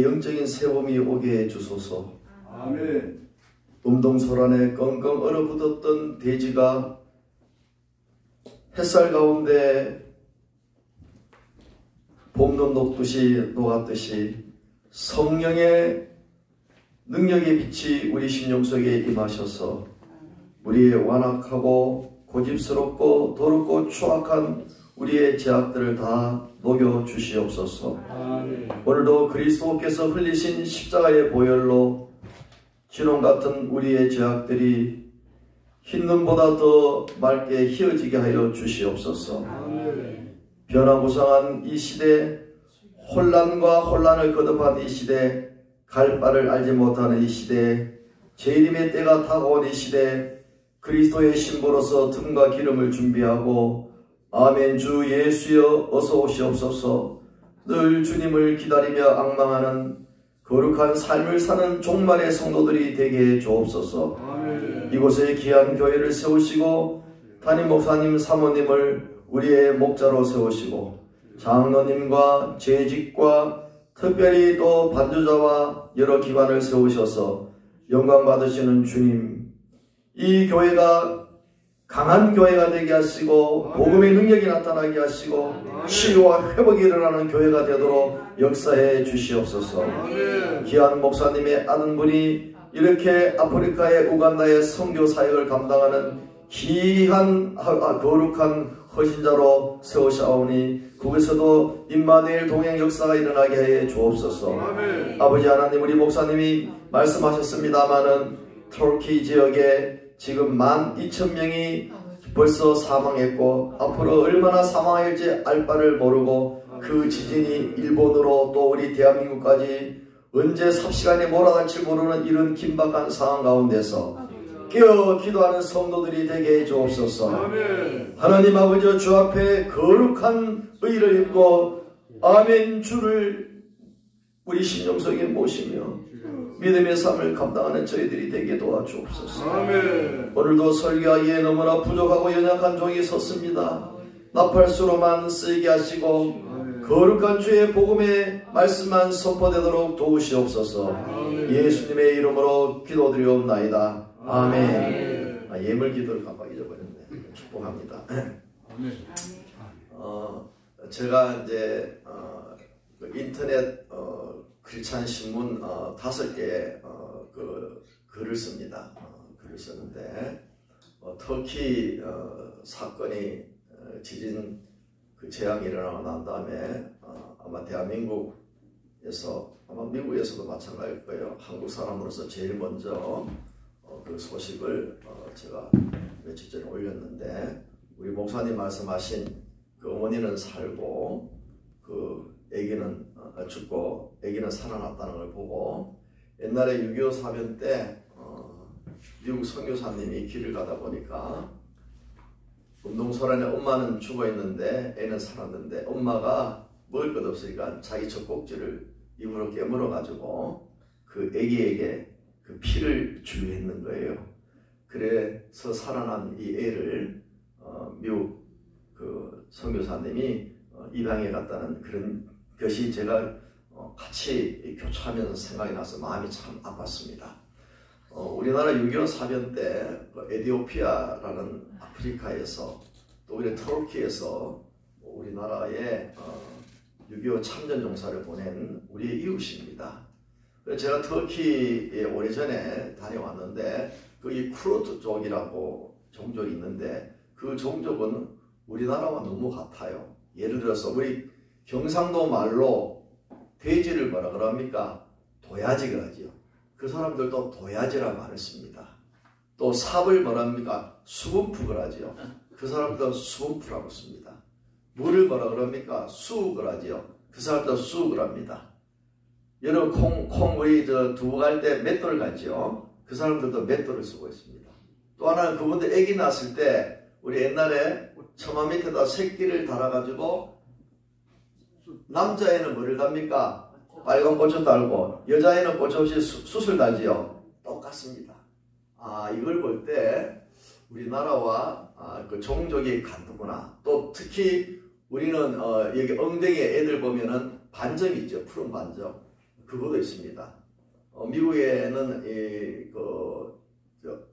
영적인 세움이 오게 해주소서. 아멘. 음동소란에 끙끙 얼어붙었던 대지가 햇살 가운데 봄눈 녹듯이 녹았듯이 성령의 능력의 빛이 우리 심령 속에 임하셔서 우리의 완악하고 고집스럽고 더럽고 추악한 우리의 죄악들을 다 녹여주시옵소서. 아멘. 오늘도 그리스도께서 흘리신 십자가의 보혈로 진홍같은 우리의 죄악들이 흰눈보다 더 맑게 희어지게 하여 주시옵소서. 아멘. 변화무쌍한 이 시대, 혼란과 혼란을 거듭한 이 시대, 갈 바를 알지 못하는 이 시대, 재림의 때가 다가온 이 시대, 그리스도의 신부로서 등과 기름을 준비하고 아멘. 주 예수여 어서 오시옵소서. 늘 주님을 기다리며 앙망하는 거룩한 삶을 사는 종말의 성도들이 되게 해 주옵소서. 아멘. 이곳에 귀한 교회를 세우시고 담임 목사님 사모님을 우리의 목자로 세우시고 장로님과 재직과 특별히 또 반주자와 여러 기관을 세우셔서 영광 받으시는 주님, 이 교회가 강한 교회가 되게 하시고 복음의 능력이 나타나게 하시고 치유와 회복이 일어나는 교회가 되도록 역사해 주시옵소서. 귀한 목사님의 아는분이 이렇게 아프리카의 우간다의 선교 사역을 감당하는 귀한 거룩한 헌신자로 세우사오니 그곳에서도 임마누엘 동행 역사가 일어나게 해 주옵소서. 아버지 하나님, 우리 목사님이 말씀하셨습니다마는 터키 지역에 지금 12,000명이 벌써 사망했고 앞으로 얼마나 사망할지 알 바를 모르고 그 지진이 일본으로 또 우리 대한민국까지 언제 삽시간에 몰아닥칠 모르는 이런 긴박한 상황 가운데서 깨어 기도하는 성도들이 되게 해 주옵소서. 아멘. 하나님 아버지, 주 앞에 거룩한 의를 입고 아멘 주를 우리 심령 속에 모시며 믿음의 삶을 감당하는 저희들이 되게 도와주옵소서. 아멘. 오늘도 설교하기에 너무나 부족하고 연약한 종이 섰습니다. 나팔수로만 쓰이게 하시고 거룩한 주의 복음의 말씀만 선포되도록 도우시옵소서. 아멘. 예수님의 이름으로 기도드리옵나이다. 아멘. 예물 기도를 깜빡 잊어버렸네. 축복합니다. 아멘. 제가 이제 인터넷 크리스찬 신문 5개 글을 씁니다. 글을 쓰는데 터키 사건이 지진 재앙이 일어나고 난 다음에 아마 대한민국에서 아마 미국에서도 마찬가지일 거예요. 한국 사람으로서 제일 먼저 그 소식을 제가 며칠 전에 올렸는데 우리 목사님 말씀하신 그 어머니는 살고 그 아기는 죽고 아기는 살아났다는 걸 보고 옛날에 6.25 사변 때 미국 선교사님이 길을 가다 보니까 음동소란에 엄마는 죽어 있는데 애는 살았는데 엄마가 먹을 것 없으니까 자기 젖꼭지를 입으로 깨물어 가지고 그 아기에게 그 피를 주유했는 거예요. 그래서 살아난 이 애를 미국 그 선교사님이 입양해 갔다는 그런 것이 제가 같이 교차하면서 생각이 나서 마음이 참 아팠습니다. 우리나라 6.25 사변 때 에티오피아라는 아프리카에서 또 우리 터키에서 우리나라에 6.25 참전 용사를 보낸 우리의 이웃입니다. 제가 터키에 오래전에 다녀왔는데 이 쿠르트 족이라고 종족이 있는데 그 종족은 우리나라와 너무 같아요. 예를 들어서 우리 경상도 말로 돼지를 뭐라 그럽니까? 도야지 그러지요. 그 사람들도 도야지라고 말을 씁니다. 또 삽을 뭐라 합니까? 수분푸 그러지요. 그 사람도 수분푸라고 씁니다. 물을 뭐라 그럽니까? 수 그러지요. 그 사람도 수 그럽니다. 여러분 콩 우리 두부 갈 때 맷돌 가지요. 그 사람들도 맷돌을 쓰고 있습니다. 또 하나는 그분들 아기 낳았을 때 우리 옛날에 처마 밑에다 새끼를 달아가지고 남자애는 뭐를 답니까? 빨간 고추 달고 여자애는 고추 없이 숯을 달지요. 똑같습니다. 이걸 볼 때 우리나라와 그 종족이 같구나. 또 특히 우리는 여기 엉덩이에 애들 보면은 반점 있죠. 푸른 반점. 그것도 있습니다. 미국에는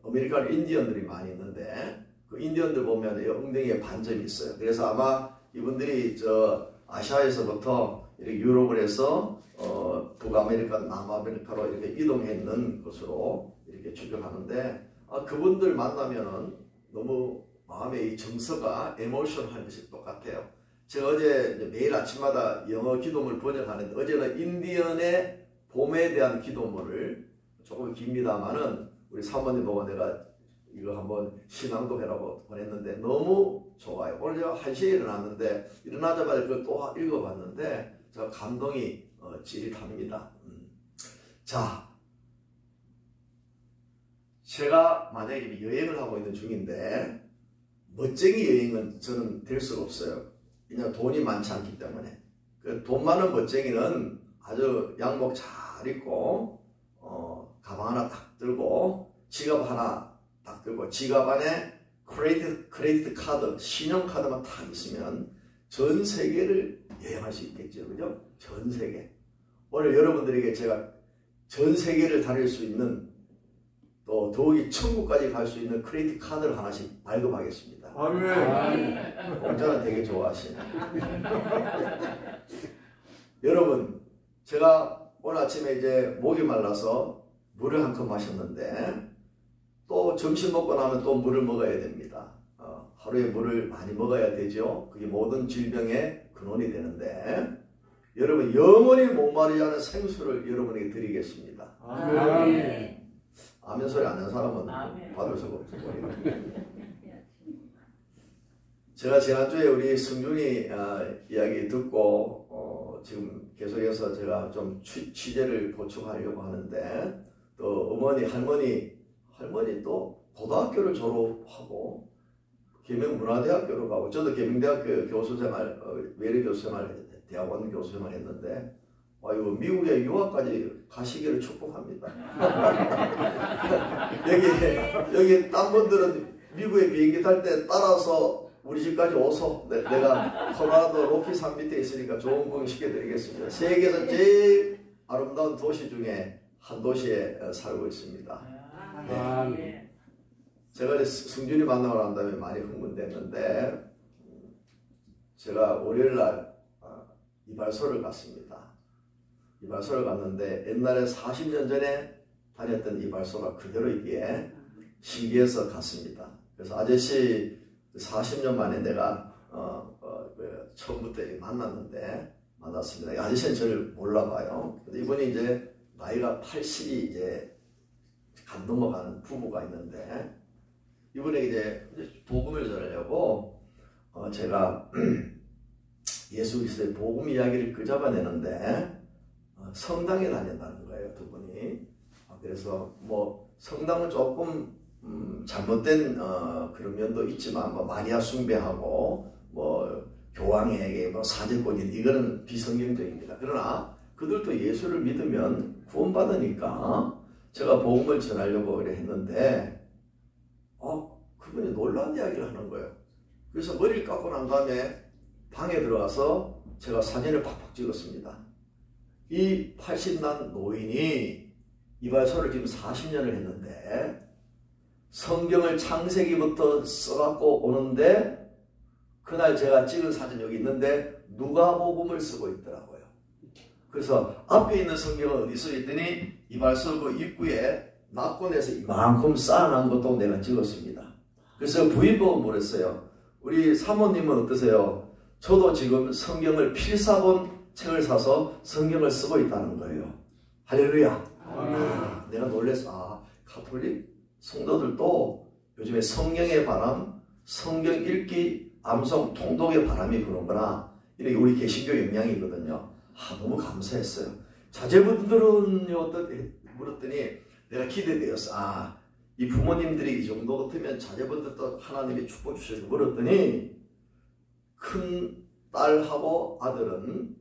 아메리칸 인디언들이 많이 있는데 그 인디언들 보면 엉덩이에 반점이 있어요. 그래서 아마 이분들이 아시아에서부터 이렇게 유럽을 해서 북아메리카, 남아메리카로 이렇게 이동했는 것으로 이렇게 추정하는데 그분들 만나면은 너무 마음의 이 정서가 에모션한 것이 똑같아요. 제가 어제 매일 아침마다 영어 기도문을 번역하는데 어제는 인디언의 봄에 대한 기도문을 조금 깁니다만은 우리 사모님 보고 내가 이거 한번 신앙독해라고 보냈는데 너무 좋아요. 오늘 제가 1시에 일어났는데 일어나자마자 그걸 또 읽어봤는데 제가 감동이 찌릿합니다. 자, 제가 만약에 여행을 하고 있는 중인데 멋쟁이 여행은 저는 될 수가 없어요. 왜냐하면 돈이 많지 않기 때문에. 그 돈 많은 멋쟁이는 아주 양복 잘 입고 가방 하나 딱 들고 지갑 하나 딱 들고 지갑 안에 크레디트 카드, 신용카드만 딱 있으면 전 세계를 여행할 수 있겠죠. 그죠? 전 세계. 오늘 여러분들에게 제가 전 세계를 다닐 수 있는 또 더욱이 천국까지 갈 수 있는 크레디트 카드를 하나씩 발급하겠습니다. 아멘. 공짜는 되게 좋아하시네. 여러분, 제가 오늘 아침에 이제 목이 말라서 물을 한 컵 마셨는데 또 점심 먹고 나면 또 물을 먹어야 됩니다. 하루에 물을 많이 먹어야 되죠. 그게 모든 질병의 근원이 되는데 여러분 영원히 목마르지 않은 생수를 여러분에게 드리겠습니다. 아멘. 아멘 소리 안 하는 사람은 아멘. 받을 수가 없어요. 제가 지난주에 우리 승준이 이야기 듣고 지금 계속해서 제가 좀 취재를 보충하려고 하는데 또 어머니, 할머니 또 고등학교를 졸업하고 계명문화대학교로 가고 저도 계명대학교 교수생활, 외래 교수생활, 대학원 교수생활 했는데 이거 미국에 유학까지 가시기를 축복합니다. 여기 딴 분들은 미국에 비행기 탈 때 따라서 우리 집까지 오소. 내가 콜로라도 로키 산 밑에 있으니까 좋은 공 시켜드리겠습니다. 세계에서 제일 아름다운 도시 중에 한 도시에 살고 있습니다. 아멘. 제가 승준이 만나고 난 다음에 많이 흥분됐는데 제가 월요일날 이발소를 갔습니다. 이발소를 갔는데 옛날에 40년 전에 다녔던 이발소가 그대로 있기에 신기해서 갔습니다. 그래서 아저씨 40년 만에 내가 처음부터 만났습니다. 아저씨는 저를 몰라봐요. 근데 이분이 이제 나이가 80이 이제 간 넘어가는 부부가 있는데 이분에게 이제 복음을 전하려고 제가 예수 그리스도의 복음 이야기를 끄잡아내는데 성당에 다닌다는 거예요, 두 분이. 그래서 뭐 성당은 조금 잘못된 그런 면도 있지만 뭐 마리아 숭배하고 뭐 교황에게 뭐 사제권인 이거는 비성경적입니다. 그러나 그들도 예수를 믿으면 구원받으니까 제가 복음을 전하려고 그래 했는데 그분이 놀라운 이야기를 하는 거예요. 그래서 머리를 깎고 난 다음에 방에 들어가서 제가 사진을 팍팍 찍었습니다. 이 80난 노인이 이발소를 지금 40년을 했는데 성경을 창세기부터 써갖고 오는데 그날 제가 찍은 사진 여기 있는데 누가복음을 쓰고 있더라고요. 그래서 앞에 있는 성경은 어디 써 있더니 이발소 그 입구에 낙원에서 이만큼 쌓아놓은 것도 내가 찍었습니다. 그래서 부인 보고 물었어요. 우리 사모님은 어떠세요? 저도 지금 성경을 필사본 책을 사서 성경을 쓰고 있다는 거예요. 할렐루야. 내가 놀랬어. 가톨릭 성도들도 요즘에 성령의 바람, 성경 읽기, 암송, 통독의 바람이 부는구나. 이렇게 우리 개신교 영향이거든요. 너무 감사했어요. 자제분들은요, 어떻게 물었더니 내가 기대되었어. 이 부모님들이 이 정도 같으면 자제분들도 하나님이 축복 주셔서 물었더니 큰 딸하고 아들은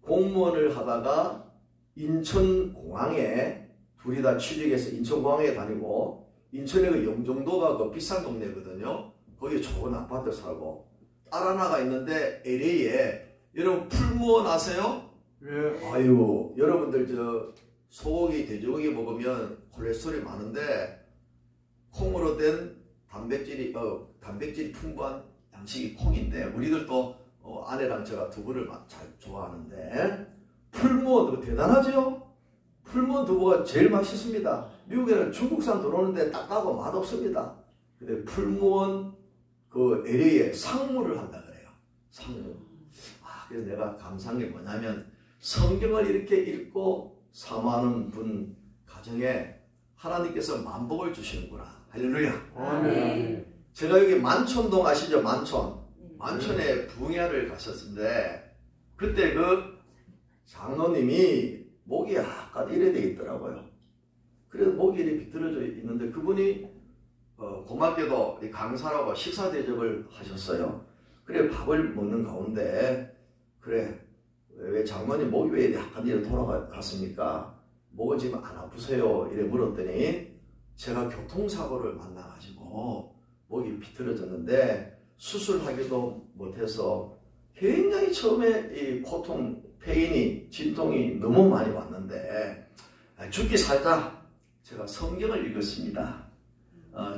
공무원을 하다가 인천공항에 둘이 다 취직해서 인천공항에 다니고 인천의 그 영종도가 그 비싼 동네거든요. 거기에 좋은 아파트 살고 딸 하나가 있는데 LA에 여러분 풀무원 아세요? 예. 아유, 여러분들 저 소고기, 돼지고기 먹으면 콜레스테롤이 많은데 콩으로 된 단백질이 풍부한 양식이 콩인데 우리들도 아내랑 제가 두부를 잘 좋아하는데 풀무원 두부 대단하죠? 풀무원 두부가 제일 맛있습니다. 미국에는 중국산 들어오는데 딱딱하고 맛없습니다. 근데 풀무원 그 LA에 상무를 한다 그래요. 상무. 그래서 내가 감사한 게 뭐냐면 성경을 이렇게 읽고 사모하는 분 가정에 하나님께서 만복을 주시는구나. 할렐루야. 아멘. 제가 여기 만촌동 아시죠? 만촌에 부흥회를 가셨는데 그때 그 장로님이 목이 약간 이래 돼 있더라고요. 그래서 목이 이렇게 비틀어져 있는데 그분이 고맙게도 강사라고 식사 대접을 하셨어요. 그래 밥을 먹는 가운데 그래 왜 장모님 목이 왜 약간 이래 돌아갔습니까? 목은 지금 안 아프세요? 이래 물었더니 제가 교통사고를 만나가지고 목이 비틀어졌는데 수술하기도 못해서 굉장히 처음에 이 고통, 페인이, 진통이 너무 많이 왔는데 죽기 살다 제가 성경을 읽었습니다.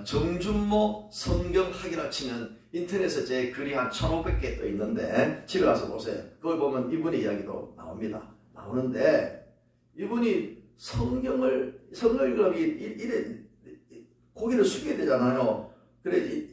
정준모 성경학이라 치면 인터넷에 제 글이 한 1500개 떠 있는데 집에 가서 보세요. 그걸 보면 이분의 이야기도 나옵니다. 나오는데 이분이 성경을 읽으면 이래 고개를 숙여야 되잖아요. 그래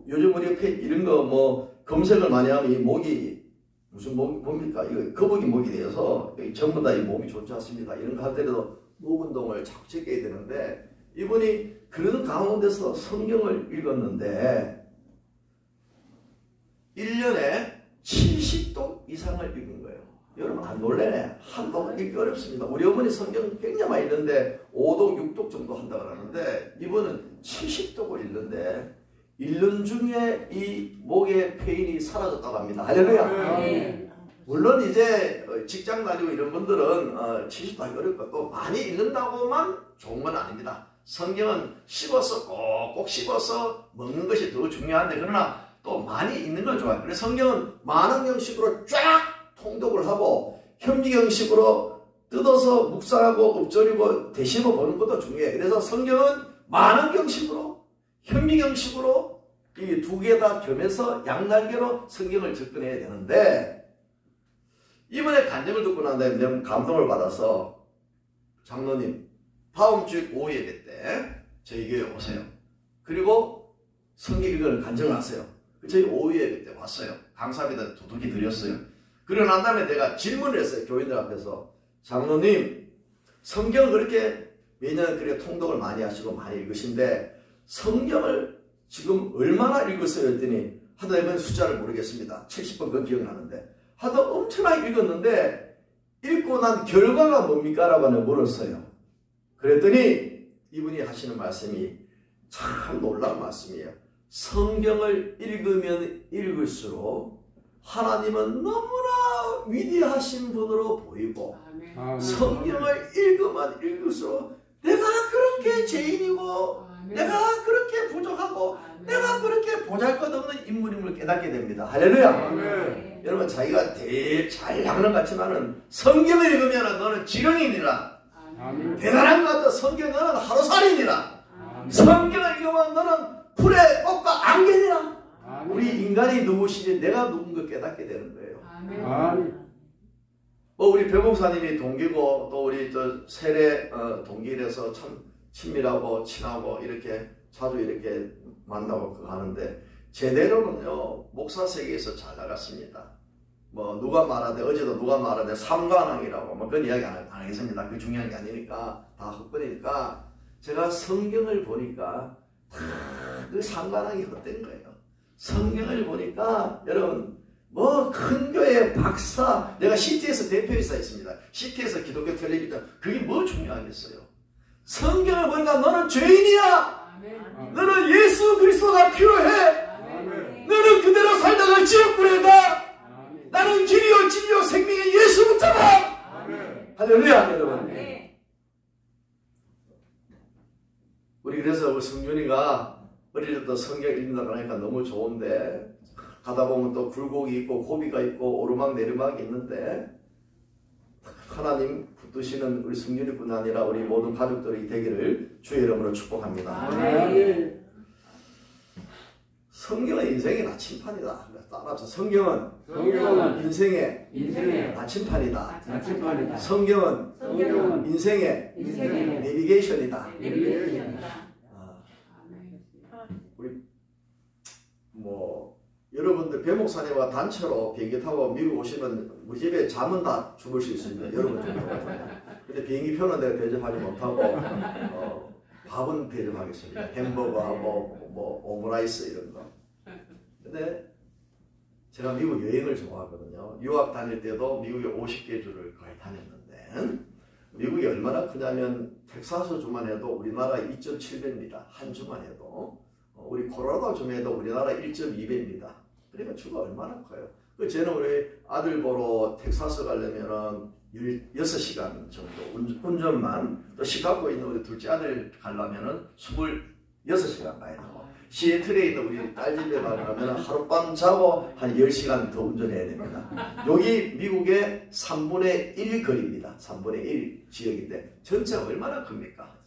요즘 우리 이런 거 뭐 검색을 많이 하면 이 목이 무슨 뭡니까? 이거 거북이 목이 되어서 전부 다 이 몸이 좋지 않습니다. 이런 거 할 때도 목 운동을 자꾸 지켜야 되는데 이분이 그런 가운데서 성경을 읽었는데 1년에 70독 이상을 읽은 거예요. 여러분 안 놀래네. 한 독 읽기 어렵습니다. 우리 어머니 성경 굉장히 많이 읽는데 5독, 6독 정도 한다고 하는데 이분은 70독을 읽는데 1년 중에 이 목의 페인이 사라졌다고 합니다. 할렐루야. 아멘. 물론 이제 직장 다니고 이런 분들은 70도 하기 어렵고 또 많이 읽는다고만 좋은 건 아닙니다. 성경은 씹어서 꼭꼭 씹어서 먹는 것이 더 중요한데 그러나 또 많이 읽는 걸 좋아해요. 그래서 성경은 많은 형식으로 쫙 통독을 하고 현미경식으로 뜯어서 묵상하고 읊조리고 되씹어 보는 것도 중요해요. 그래서 성경은 많은 경식으로 현미경식으로 이 두 개 다 겸해서 양날개로 성경을 접근해야 되는데 이번에 간증을 듣고 난 다음에 너무 감동을 받아서 장로님 다음 주 오후 예배 때 저희 교회 오세요. 그리고 성경 읽을 간증을 하세요. 저희 오후 예배 때 왔어요. 강사비다 두둑이 드렸어요. 그러고 난 다음에 내가 질문을 했어요. 교인들 앞에서. 장로님 성경을 그렇게 매년 그렇게 통독을 많이 하시고 많이 읽으신데 성경을 지금 얼마나 읽었어요? 했더니 하도 이번 숫자를 모르겠습니다. 70번 그건 기억나는데 하도 엄청나게 읽었는데 읽고 난 결과가 뭡니까? 라고 물었어요. 그랬더니 이분이 하시는 말씀이 참 놀라운 말씀이에요. 성경을 읽으면 읽을수록 하나님은 너무나 위대하신 분으로 보이고 아멘. 성경을 읽으면 읽을수록 내가 그렇게 죄인이고 내가 그렇게 부족하고 내가 그렇게 보잘것없는 인물임을 깨닫게 됩니다. 할렐루야. 아멘. 여러분 자기가 잘 낚는 것 같지만은 성경을 읽으면 너는 지렁이니라. 아멘. 대단한 것 같다. 성경 너는 하루살이니라. 아멘. 성경을 읽으면 너는 풀의 꽃과 안개니라. 아멘. 우리 인간이 누구시지 내가 누군가 깨닫게 되는 거예요. 아멘. 우리 배 목사님이 동기고 또 우리 저 세례 동기라서 참 친밀하고 친하고 이렇게 자주 이렇게 만나고 그거 하는데 제대로는요 목사 세계에서 잘 나갔습니다. 뭐 누가 말하되 어제도 누가 말하되 삼관왕이라고 뭐 그런 이야기 안 하겠습니다. 그게 중요한 게 아니니까 다 헛번이니까 제가 성경을 보니까 그 삼관왕이 헛된 거예요. 성경을 보니까 여러분 뭐 큰 교회 박사 내가 CT에서 대표이사 있습니다. CT에서 기독교 텔레비전 그게 뭐 중요하겠어요. 성경을 보니까 너는 죄인이야. 아멘. 너는 예수 그리스도가 필요해. 아멘. 너는 그대로 살다가 지옥불에 가. 아멘. 나는 길이요 진리요 생명의 예수 붙잡아. 아멘. 할렐루야 여러분. 아멘. 우리 그래서 우리 성준이가 어릴 때부터 성경 읽는다고 하니까 너무 좋은데 가다 보면 또 굴곡이 있고 고비가 있고 오르막 내리막이 있는데 하나님 붙드시는 우리 승준이뿐 아니라 우리 모든 가족들이 되기를 주의 이름으로 축복합니다. 아멘. 성경은 인생의 나침판이다. 따라서 성경은 성경은 인생의 나침판이다. 나침판이다. 성경은 인생의 인생의 내비게이션이다. 내비게이션이다. 우리 여러분들 배 목사님과 단체로 비행기 타고 미국 오시면 우리 집에 잠은 다 죽을 수 있습니다. 여러분 중에. 근데 비행기 표는 내가 대접하지 못하고 밥은 대접하겠습니다. 햄버거하고 오므라이스 이런 거. 근데 제가 미국 여행을 좋아하거든요. 유학 다닐 때도 미국에 50개 주를 거의 다녔는데 미국이 얼마나 크냐면 텍사스 주만 해도 우리나라 2.7배입니다. 한 주만 해도. 우리 콜로라도 주에도 우리나라 1.2배입니다. 그러니까 주가 얼마나 커요. 저는 우리 아들 보러 텍사스 가려면은 16시간 정도 운전만, 또 시카고에 있는 우리 둘째 아들 가려면은 26시간 가야 되고, 시애틀에 있는 우리 딸 집에 가려면 하룻밤 자고 한 10시간 더 운전해야 됩니다. 여기 미국의 3분의 1 거리입니다. 3분의 1 지역인데 전체가 얼마나 큽니까?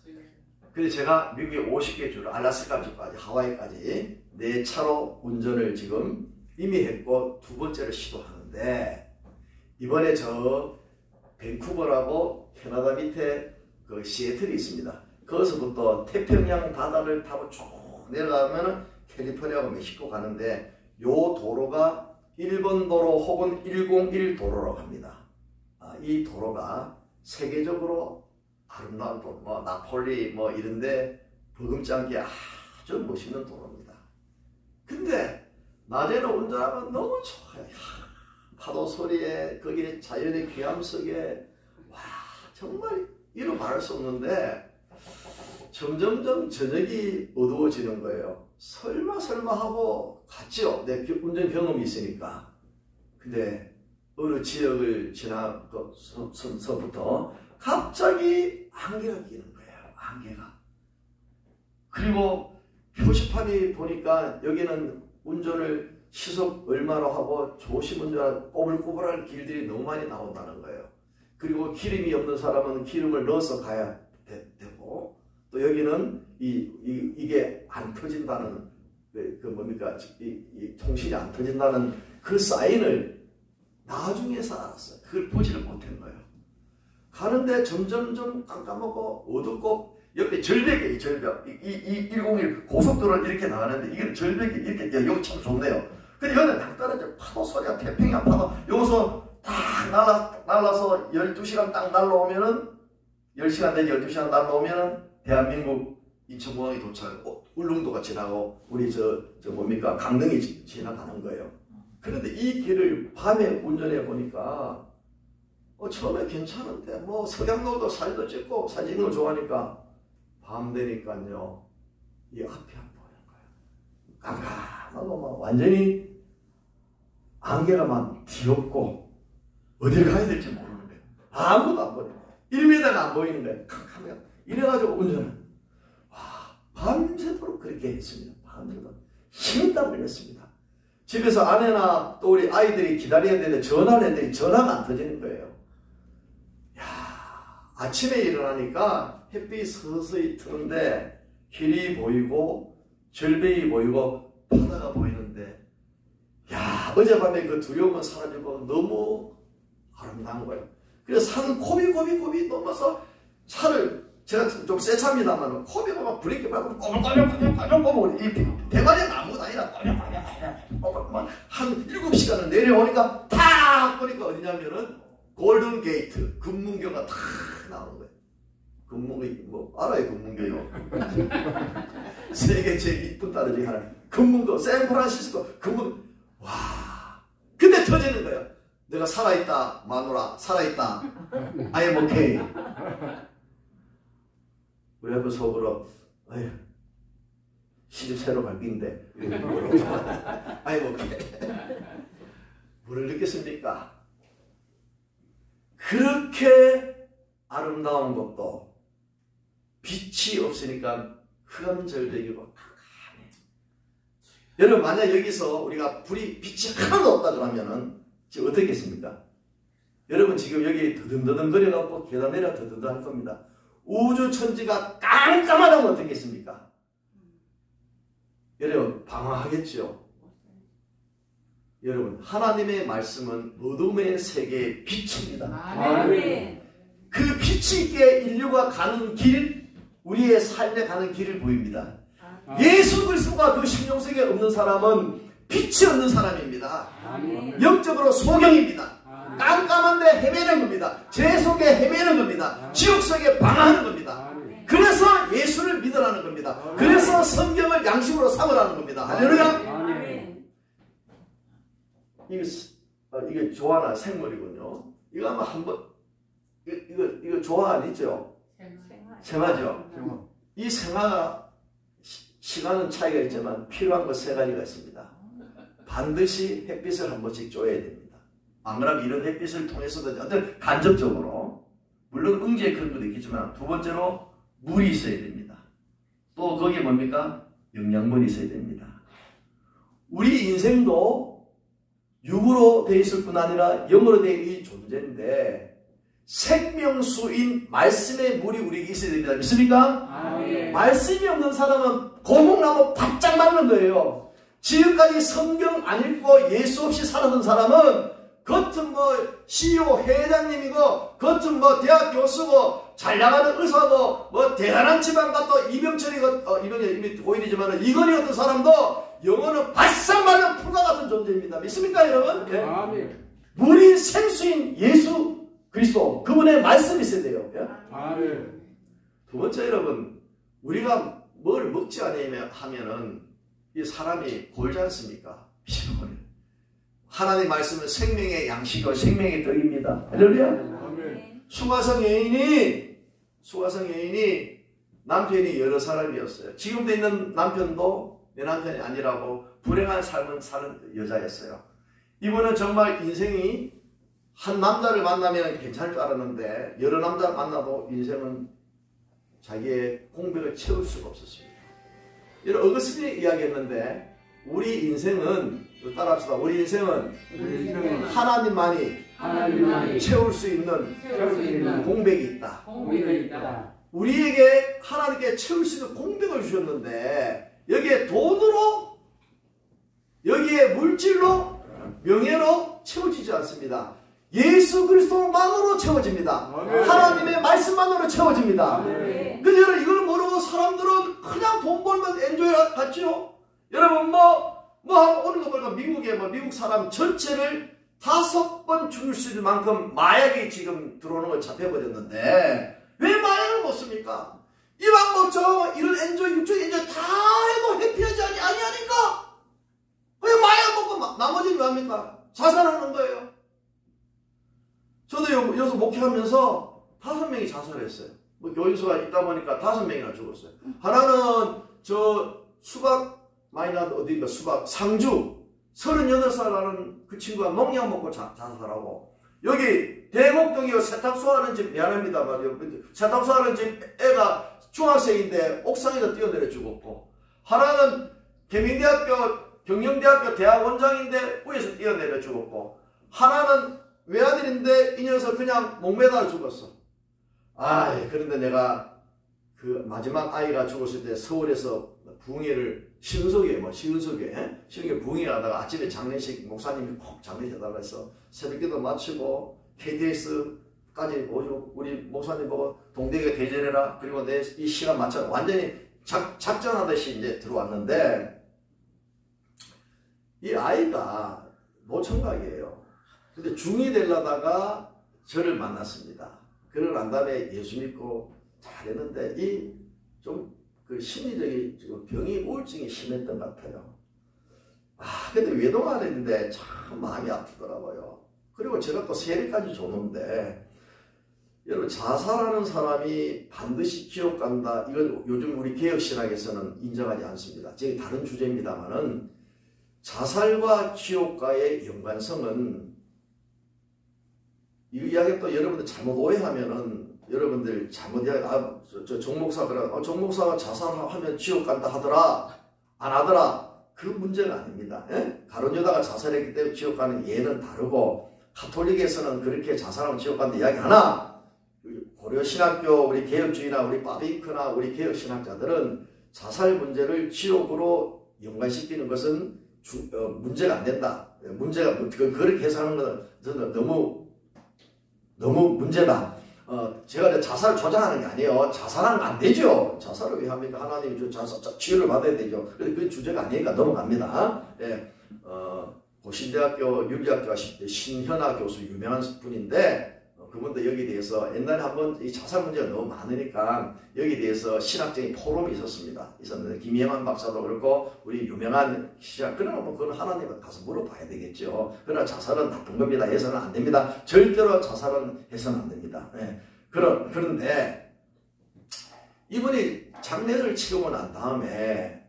그래서 제가 미국의 50개 주를 알래스카 주까지 하와이까지 내 차로 운전을 지금 이미 했고 두 번째로 시도하는데, 이번에 저 밴쿠버라고 캐나다 밑에 그 시애틀이 있습니다. 거기서부터 태평양 바다를 타고 쭉 내려가면 캘리포니아하고 멕시코 가는데 요 도로가 1번 도로 혹은 101 도로라고 합니다. 이 도로가 세계적으로 아름다운 도로, 나폴리 이런데 버금지 않게 아주 멋있는 도로입니다. 근데 낮에는 운전하면 너무 좋아요. 파도 소리에 거기에 자연의 귀함 속에 정말 이루 말할 수 없는데 점점점 저녁이 어두워지는 거예요. 설마 하고 갔죠. 내 운전 경험이 있으니까. 근데 어느 지역을 지나서부터 갑자기 안개가 끼는 거예요. 안개가. 그리고 표지판이 보니까 여기는 운전을 시속 얼마로 하고 조심 운전하고 꼬불꼬불한 길들이 너무 많이 나온다는 거예요. 그리고 기름이 없는 사람은 기름을 넣어서 가야 되고, 또 여기는 이게 안 터진다는 이 통신이 안 터진다는 그 사인을 나중에서 알았어요. 그걸 보지를 못한 거예요. 가는데 점점점 깜깜하고 어둡고 옆에 절벽이 절벽, 이 101 고속도로를 이렇게 나가는데 이게 절벽이 이렇게, 여기 참 좋네요. 근데 여기는 딱 떨어져. 파도 소리가 태평양 파도. 여기서 딱 날라서 12시간 딱 날라오면은 10시간 내지 12시간 날라오면은 대한민국 인천공항에 도착하고 울릉도가 지나고 우리 강릉이 지나가는 거예요. 그런데 이 길을 밤에 운전해 보니까 처음에 괜찮은데 석양로도 사진도 찍고 사진 찍는 걸 좋아하니까 밤 되니까요 이 앞이 안 보이는 거예요. 깜깜하고 완전히 안개가 막 뒤엎고 어딜 가야 될지 모르는 거예요. 아무도 안 보여요. 1m가 안 보이는 거예요. 깜깜해요. 이래가지고 운전을 밤새도록 그렇게 했습니다. 밤새도록 힘땀을 냈습니다. 집에서 아내나 또 우리 아이들이 기다려야 되는데 전화를 했는데 전화가 안 터지는 거예요. 아침에 일어나니까 햇빛이 서서히 트는데 길이 보이고 절벽이 보이고 바다가 보이는데 어젯밤에 그 두려움은 사라지고 너무 아름다운 거예요. 그래서 산 고비 넘어서 차를, 제가 좀 새 차입니다만 고비가 막 브레이크 밟고 꼬불꼬불 이 대가리 나무가 아니라 꼬불꼬불 한 7시간을 내려오니까 탁 보니까 어디냐면은 골든 게이트, 금문교가 탁 나오는 거예요. 금문교, 알아요, 금문교요? 세계 제일 이쁜 딸 중에 하나. 금문교, 샌프란시스코, 근데 터지는 거예요. 내가 살아있다, 마누라, 살아있다. I am okay. 우리 아빠 속으로, 시집 새로 바뀐데, I am okay. 뭐를 느꼈습니까? 그렇게 아름다운 것도 빛이 없으니까 흑암절벽이고 깜깜해. 여러분 만약 여기서 우리가 빛이 하나도 없다 그러면은 지금 어떻겠습니까? 여러분 지금 여기 더듬더듬 거려갖고 계단 내려 더듬더 할 겁니다. 우주 천지가 깜깜하다면 어떻겠습니까? 여러분 방황하겠죠. 여러분 하나님의 말씀은 어둠의 세계의 빛입니다. 아멘. 그 빛이 있게 인류가 가는 길, 우리의 삶에 가는 길을 보입니다. 예수 그리스도가 그 심령속에 없는 사람은 빛이 없는 사람입니다. 아멘. 영적으로 소경입니다. 깜깜한데 헤매는 겁니다. 죄 속에 헤매는 겁니다. 지옥 속에 방황하는 겁니다. 그래서 예수를 믿으라는 겁니다. 그래서 성경을 양식으로 삼으라는 겁니다. 할렐루야. 아멘. 이게 조화나 생물이군요. 이거 아마 한번 이거 조화 아니죠? 생화죠. 이 생화가 시간은 차이가 있지만 필요한 것 세 가지가 있습니다. 반드시 햇빛을 한 번씩 쬐야 됩니다. 안 그러면 이런 햇빛을 통해서도 어떤 간접적으로 물론 응지의 그런 것도 있겠지만 두 번째로 물이 있어야 됩니다. 또 거기에 뭡니까? 영양분이 있어야 됩니다. 우리 인생도 육으로 되어 있을 뿐 아니라 영으로 되어 있는 존재인데 생명수인 말씀의 물이 우리에게 있어야 됩니다. 믿습니까? 아멘. 말씀이 없는 사람은 고목나무 바짝 마르는 거예요. 지금까지 성경 안 읽고 예수 없이 살았던 사람은 겉은 뭐 CEO 회장님이고 겉은 뭐 대학 교수고 잘 나가는 의사고 뭐 대단한 집안 가또 이병철이고 이병철이 고인이지만 이건희 같은 사람도 영어는 바싹 마른 풀과 같은 존재입니다. 믿습니까 여러분? 네? 아멘. 물이 생수인 예수 그리스도 그분의 말씀이 있어야 돼요. 예? 아멘. 두 번째 여러분 우리가 뭘 먹지 않으면 하면은 이 사람이 골지 않습니까? 하나님 말씀은 생명의 양식이고 생명의 떡입니다. 할렐루야. 아멘. 수가성 여인이 남편이 여러 사람이었어요. 지금도 있는 남편도 내 남편이 아니라고 불행한 삶을 사는 여자였어요. 이분은 정말 인생이 한 남자를 만나면 괜찮을 줄 알았는데 여러 남자를 만나도 인생은 자기의 공백을 채울 수가 없었습니다. 여러분 어거스틴이 이야기했는데 우리 인생은 따라합시다. 우리 인생은 하나님만이 채울 수 있는 공백이 있다. 우리에게 하나님께 채울 수 있는 공백을 주셨는데 여기에 돈으로 여기에 물질로 명예로 채워지지 않습니다. 예수 그리스도만으로 채워집니다. 하나님의 말씀만으로 채워집니다. 근데 여러분 이걸 모르고 사람들은 그냥 돈 벌면 엔조이 같죠? 여러분 오늘 거 보니까 미국 사람 전체를 5번 죽일 수 있는 만큼 마약이 지금 들어오는 걸 잡혀버렸는데 왜 마약을 먹습니까? 이 방법 이런 엔조이 육적 엔조이 다 해도 해피하지 아니하니까 왜 마약 먹고 나머지는 왜 합니까? 자살하는 거예요. 저도 여기서 목회하면서 5명이 자살했어요. 뭐 교인수가 있다 보니까 5명이나 죽었어요. 하나는 수박 많이 나도 어디인가 상주 38살 하는 그 친구가 농약 먹고 자살하고 여기 대곡동이요 세탁소 하는 집 미안합니다 말이요 세탁소 하는 집 애가 중학생인데 옥상에서 뛰어내려 죽었고 하나는 경영대학교 대학원장인데 위에서 뛰어내려 죽었고 하나는 외아들인데 이 녀석 그냥 목매달아 죽었어. 그런데 내가 그 마지막 아이가 죽었을 때 서울에서 부흥회를 시흥석에 부흥회 가다가 아침에 장례식 목사님이 꼭 장례식 해달라 해서 새벽기도 마치고 KTX까지 오시고 우리 목사님 보고 동대에 대절해라 그리고 내 이 시간 맞춰 완전히 작전하듯이 이제 들어왔는데 이 아이가 노총각이에요. 근데 중2 되려다가 저를 만났습니다. 그러고 난 다음에 예수 믿고 잘했는데 그 심리적인 병이 우울증이 심했던 것 같아요. 근데 외동을 했는데 참 마음이 아프더라고요. 그리고 제가 또 세례까지 줬는데 여러분 자살하는 사람이 반드시 지옥 간다. 이건 요즘 우리 개혁신학에서는 인정하지 않습니다. 저기 다른 주제입니다만은 자살과 지옥과의 연관성은 이 이야기 또 여러분들 잘못 오해하면은 여러분들 잘못 이야기 정목사 그래 정목사가 자살하면 지옥 간다 하더라 안 하더라 그 문제가 아닙니다. 가룟유다가 자살했기 때문에 지옥 가는 예는 다르고 가톨릭에서는 그렇게 자살하면 지옥 간다 이야기 하나, 고려신학교 우리 개혁주의나 우리 바비크나 우리 개혁신학자들은 자살 문제를 지옥으로 연관시키는 것은 문제가 안 된다. 문제가 그렇게 해석하는 것은 저는 너무 문제다. 제가 자살을 조장하는 게 아니에요. 자살하면 안 되죠. 자살을 왜 합니까? 하나님이 치유를 받아야 되죠. 근데 그 주제가 아니니까 넘어갑니다. 예, 고신대학교 윤리학교가 신현아 교수 유명한 분인데, 그분도 여기에 대해서 옛날에 한번 이 자살 문제가 너무 많으니까 여기에 대해서 신학적인 포럼이 있었는데 김영환 박사도 그렇고 우리 유명한 신학, 그러나 뭐 그건 하나님한테 가서 물어봐야 되겠죠. 그러나 자살은 나쁜 겁니다. 해서는 안 됩니다. 절대로 자살은 해서는 안 됩니다. 예. 그런데 이분이 장례를 치르고 난 다음에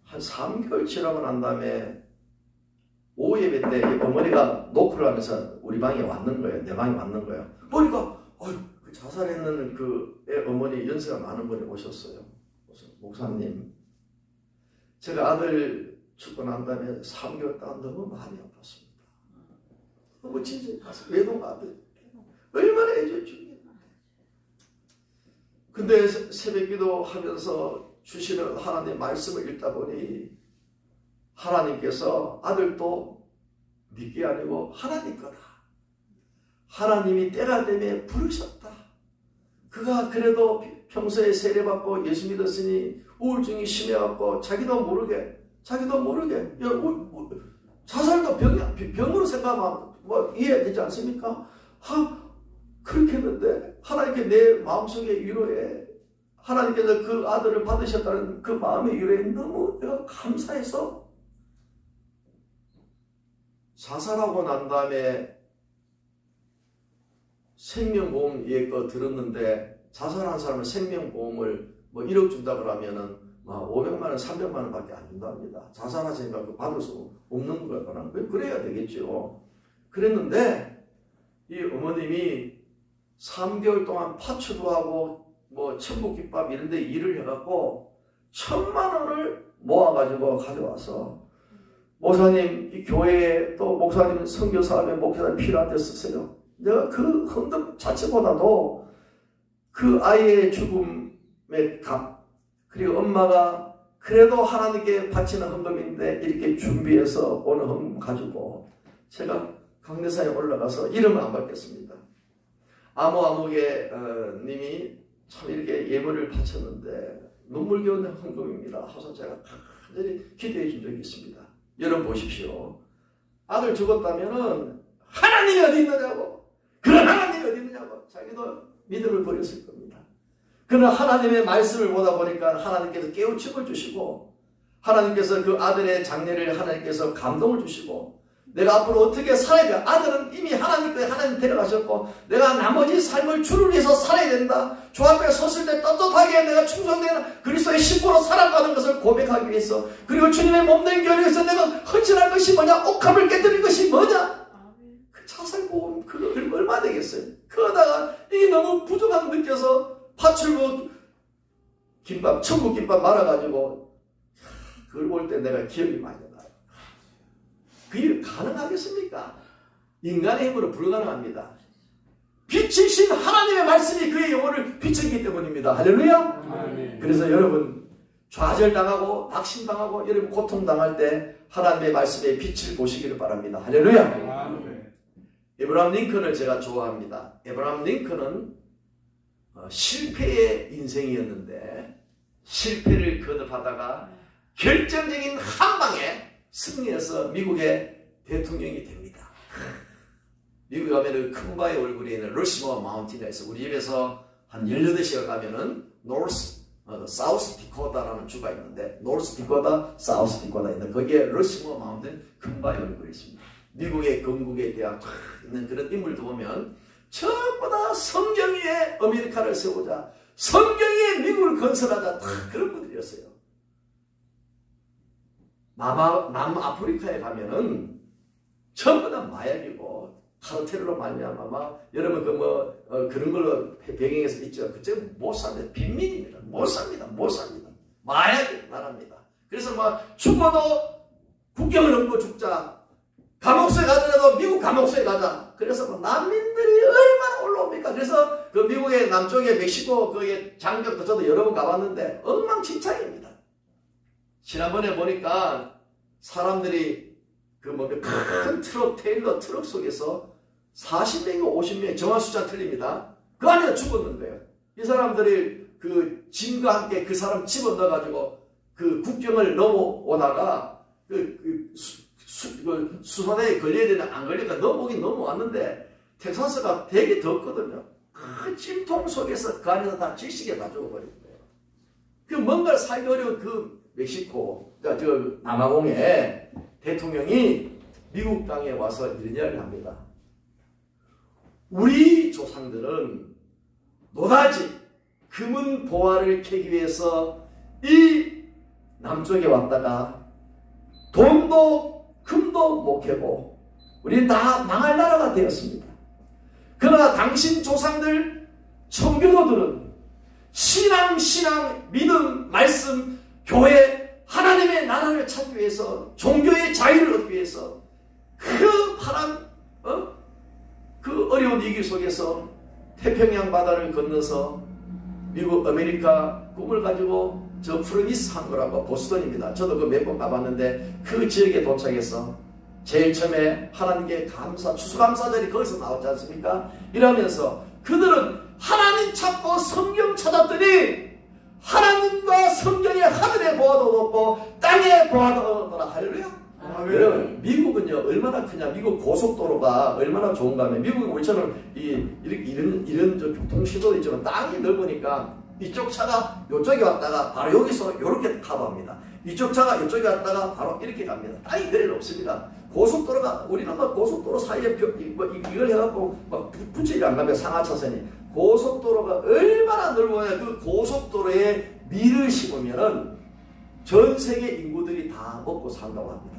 한 3개월 치르고 난 다음에 오후 예배 때 어머니가 노크를 하면서 우리 방에 왔는 거예요. 내 방에 왔는 거예요. 보니까 그 자살했는 그 어머니 연세가 많은 분이 오셨어요. 목사님, 제가 아들 죽고 난 다음에 3개월 동안 너무 많이 아팠습니다. 너무 진짜 가서 외동 아들 얼마나 해줬지. 근데 새벽기도 하면서 주시는 하나님의 말씀을 읽다 보니 하나님께서 아들도 네게 아니고 하나님 거다. 하나님이 때가 되면 부르셨다. 그가 그래도 평소에 세례받고 예수 믿었으니 우울증이 심해갖고 자기도 모르게 자살도 병으로 생각하면 뭐 이해되지 않습니까? 그렇게 했는데 하나님께 내 마음속의 위로에 하나님께서 그 아들을 받으셨다는 그 마음의 위로에 너무 내가 감사해서 자살하고 난 다음에 생명보험 예거 들었는데, 자살한 사람은 생명보험을 뭐 1억 준다 그러면은 500만 원, 300만 원 밖에 안 준답니다. 자살하시니까 그 받을 수 없는 거거나 그래야 되겠죠. 그랬는데 이 어머님이 3개월 동안 파출도 하고 뭐 천국김밥 이런 데 일을 해갖고 1000만 원을 모아가지고 가져와서, 목사님, 이 교회에 또 목사님 선교사하면 목사님 필요한 데 쓰세요. 내가 그 헌금 자체보다도 그 아이의 죽음의 값, 그리고 엄마가 그래도 하나님께 바치는 헌금인데 이렇게 준비해서 오늘 헌금 가지고 제가 강대사에 올라가서 이름을 안 받겠습니다. 아무개 님이 참 이렇게 예물을 바쳤는데 눈물겨운 헌금입니다 하서 제가 간절히 기도해 준 적이 있습니다. 여러분 보십시오. 아들 죽었다면은 하나님이 어디 있느냐고, 그런 하나님이 어디 있느냐고 자기도 믿음을 버렸을 겁니다. 그러나 하나님의 말씀을 보다 보니까 하나님께서 깨우침을 주시고, 하나님께서 그 아들의 장례를 하나님께서 감동을 주시고, 내가 앞으로 어떻게 살아야 돼? 아들은 이미 하나님께 하나님 데려가셨고 내가 나머지 삶을 주를 위해서 살아야 된다. 주 앞에 섰을 때 떳떳하게 내가 충성되는 그리스도의 신부로 살아가는 것을 고백하기 위해서, 그리고 주님의 몸된 교회에서 내가 헌신할 것이 뭐냐? 옥합을 깨뜨린 것이 뭐냐? 그 자살보험 그거 얼마 되겠어요? 그러다가 이게 너무 부족함 느껴서 파출부 김밥, 천국김밥 말아가지고 그걸 볼 때 내가 기억이 많이 나요. 그게 가능하겠습니까? 인간의 힘으로 불가능합니다. 빛이신 하나님의 말씀이 그의 영혼을 비추기 때문입니다. 할렐루야. 그래서 여러분 좌절당하고 낙심당하고 여러분 고통당할 때 하나님의 말씀의 빛을 보시기를 바랍니다. 할렐루야. 에브라함 링컨을 제가 좋아합니다. 에브라함 링컨은 실패의 인생이었는데 실패를 거듭하다가 결정적인 한 방에 승리해서 미국의 대통령이 됩니다. 미국에 가면은 큰바위 얼굴에 있는 러시모어 마운틴에서 우리 집에서 한 18시간 가면은 사우스 디코다라는 주가 있는데, 노스 디코다, 사우스 디코다 있는데 거기에 러시모어 마운틴 큰바위 얼굴이 있습니다. 미국의 건국에 대한 있는 그런 인물도 보면 전부 다 성경 위에 아메리카를 세우자, 성경 위에 미국을 건설하자, 그런 분들이었어요. 남아프리카에 가면은 전부 다 마약이고 카르텔로 말미암아 여러분 그런 걸로 배경에서 있죠. 그때 못 삽니다. 빈민입니다. 못 삽니다. 마약이 나랍니다. 그래서 죽어도 국경을 넘고 죽자. 감옥소에 가더라도 미국 감옥소에 가자. 그래서 뭐 난민들이 얼마나 올라옵니까? 그래서 그 미국의 남쪽에 멕시코 그 장벽도 저도 여러 번 가봤는데 엉망진창입니다. 지난번에 보니까 사람들이 그 뭐 큰 트럭, 테일러 트럭 속에서 40명이고 50명이 정확 숫자 틀립니다. 그 안에 죽었는 거예요. 이 사람들이 그 짐과 함께 그 사람 집어넣어가지고 그 국경을 넘어오다가 수선에 걸려야 되나 안 걸리니까 넘어오긴 넘어왔는데 텍사스가 되게 덥거든요. 큰 찜통 속에서 그 안에서 다 질식에 다 죽어버린 거예요. 그 뭔가 살기 어려운 그 멕시코, 그러니까 저 남아공에 대통령이 미국 땅에 와서 이런 이야기를 합니다. 우리 조상들은 노다지 금은 보화를 캐기 위해서 이 남쪽에 왔다가 돈도 금도 못 캐고 우리는 다 망할 나라가 되었습니다. 그러나 당신 조상들 청교도들은 신앙, 믿음, 말씀, 교회, 하나님의 나라를 찾기 위해서 종교의 자유를 얻기 위해서 그 파란 그 어려운 위기 속에서 태평양 바다를 건너서 미국 아메리카 꿈을 가지고 저 프로미스 항구라고 보스턴입니다. 저도 그 몇 번 가봤는데 그 지역에 도착해서 제일 처음에 하나님께 감사, 추수감사절이 거기서 나왔지 않습니까? 이러면서 그들은 하나님 찾고 성경 찾았더니 하나님과 성경의 하늘의 보화도 얻고 땅의 보화도 얻었더라. 할렐루야. 여러분 미국은요 얼마나 크냐. 미국 고속도로가 얼마나 좋은가 하면 미국은 우리처럼 이런 저 교통시도도 있지만 땅이 넓으니까 이쪽 차가 이쪽에 왔다가 바로 여기서 이렇게 커버합니다. 이쪽 차가 이쪽에 왔다가 바로 이렇게 갑니다. 땅이 그래는 없습니다. 고속도로가 우리는 막 고속도로 사이에 이걸 해갖고 막 붙이지 안 가면 상하차선이 고속도로가 얼마나 넓으냐. 그 고속도로에 밀을 심으면은 전 세계 인구들이 다 먹고 산다고 합니다.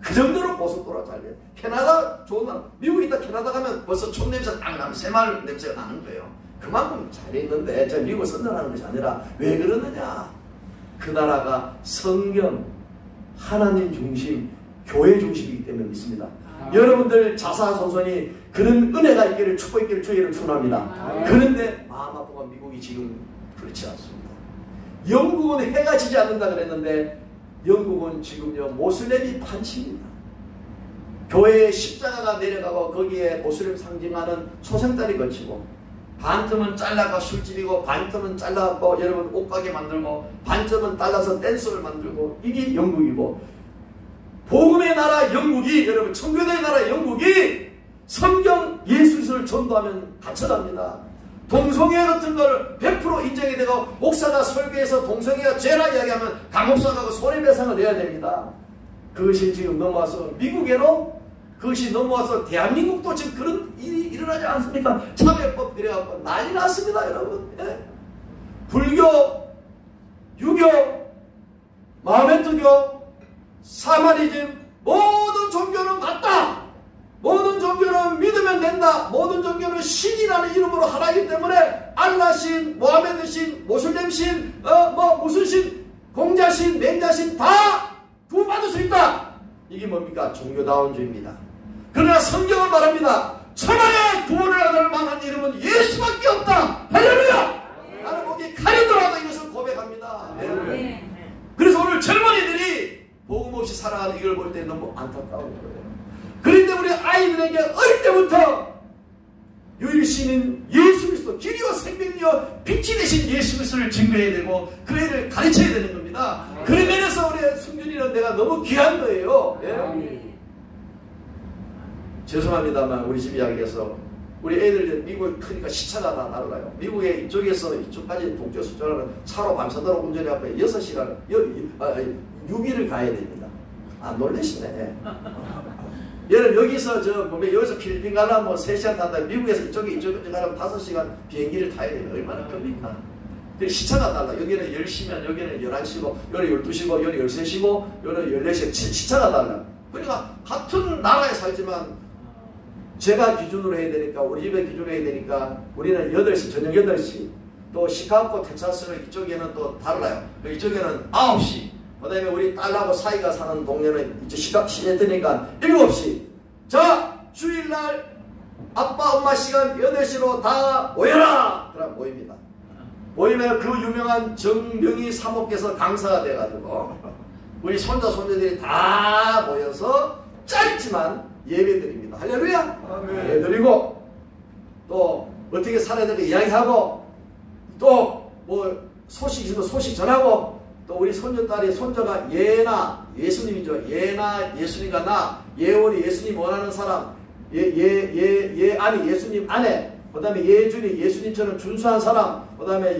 그 정도로 고속도로가 잘 돼요. 캐나다 좋은 나라. 미국에 있다 캐나다 가면 벌써 총 냄새 딱 나면 새마을 냄새가 나는 거예요. 그만큼 잘했는데 제가 미국을 선전하는 것이 아니라 왜 그러느냐. 그 나라가 성경, 하나님 중심, 교회 중심이기 때문에 있습니다. 여러분들 자사손손이 그런 은혜가 있기를 축복 있기를 주의를 축원합니다. 그런데 마음 아프고 미국이 지금 그렇지 않습니다. 영국은 해가 지지 않는다 그랬는데 영국은 지금요 모슬렘이 판치입니다. 교회에 십자가가 내려가고 거기에 모슬렘 상징하는 소생딸이 거치고 반틈은 잘라가 술집이고 반틈은 잘라갖고 여러분 옷가게 만들고 반쯤은 잘라서 댄스를 만들고 이게 영국이고 복음의 나라 영국이 여러분 청교도의 나라 영국이 성경 예수를 전도하면 갇혀갑니다. 동성애 같은 걸 100% 인정이 되고 목사가 설교해서 동성애가 죄라 이야기하면 감옥사 가고 손해배상을 내야 됩니다. 그것이 지금 넘어와서 미국에로 그것이 넘어와서 대한민국도 지금 그런 일이 일어나지 않습니까? 차별법 그래갖고 난리 났습니다 여러분. 예? 불교, 유교, 마호메트교, 사마니즘 모든 종교는 같다. 모든 종교는 믿으면 된다. 모든 종교는 신이라는 이름으로 하나이기 때문에 알라신, 모하메드신, 모슬렘신, 무슨 신, 공자신, 맹자신 다 구원받을 수 있다. 이게 뭡니까? 종교다운주의입니다. 그러나 성경은 말합니다. 천하의 구원을 얻을 만한 이름은 예수밖에 없다. 할렐루야. 나는 거기 가려더라도 이것을 고백합니다. 네. 그래서 오늘 젊은이들이 복음 없이 살아가는 이걸 볼 때 너무 안타까운 거예요. 그런데 우리 아이들에게 어릴 때부터 유일신인 예수 그리스도 길이요 생명이요 빛이 되신 예수 그리스도를 증거해야 되고 그 애를 가르쳐야 되는 겁니다. 그런 면에서 우리 승준이는 내가 너무 귀한 거예요. 예? 죄송합니다만 우리 집 이야기에서 우리 애들 미국에 크니까 시차가 다 달라요. 미국에 이쪽에서 이쪽까지 동쪽에서 저는 차로 밤새도록 운전해갖고 6시간 6일을 가야 됩니다. 아 놀라시네. 여러분 여기서 여기서 필리핀 가려면 뭐 3시간 탄다. 미국에서 이쪽에 가려면 5시간 비행기를 타야 되면 얼마나 겁니까? 시차가 달라. 여기는 10시면 여기는 11시고 여기는 12시고 여기는 13시고 여기는 14시. 시차가 달라. 그러니까 같은 나라에 살지만 제가 기준으로 해야 되니까 우리 집에 기준으로 해야 되니까 우리는 8시 저녁 8시 또 시카고 텍사스는 이쪽에는 또 달라요. 이쪽에는 9시 그 다음에 우리 딸하고 사이가 사는 동네는 이제 시내트니까 7시 자, 주일날 아빠 엄마 시간 8시로 다 모여라! 그럼 모입니다. 모이면 그 유명한 정명희 사모께서 강사가 돼가지고 우리 손자 손녀들이 다 모여서 짧지만 예배드립니다. 할렐루야! 예배드리고 또 어떻게 살아야 될까 이야기하고 또 뭐 소식 있으면 소식 전하고 또 우리 손녀딸이 손자가 예나 예수님이죠. 예나 예수님과 나 예원이 예수님 원하는 사람 아니 예수님 아내 그 다음에 예준이 예수님처럼 준수한 사람 그 다음에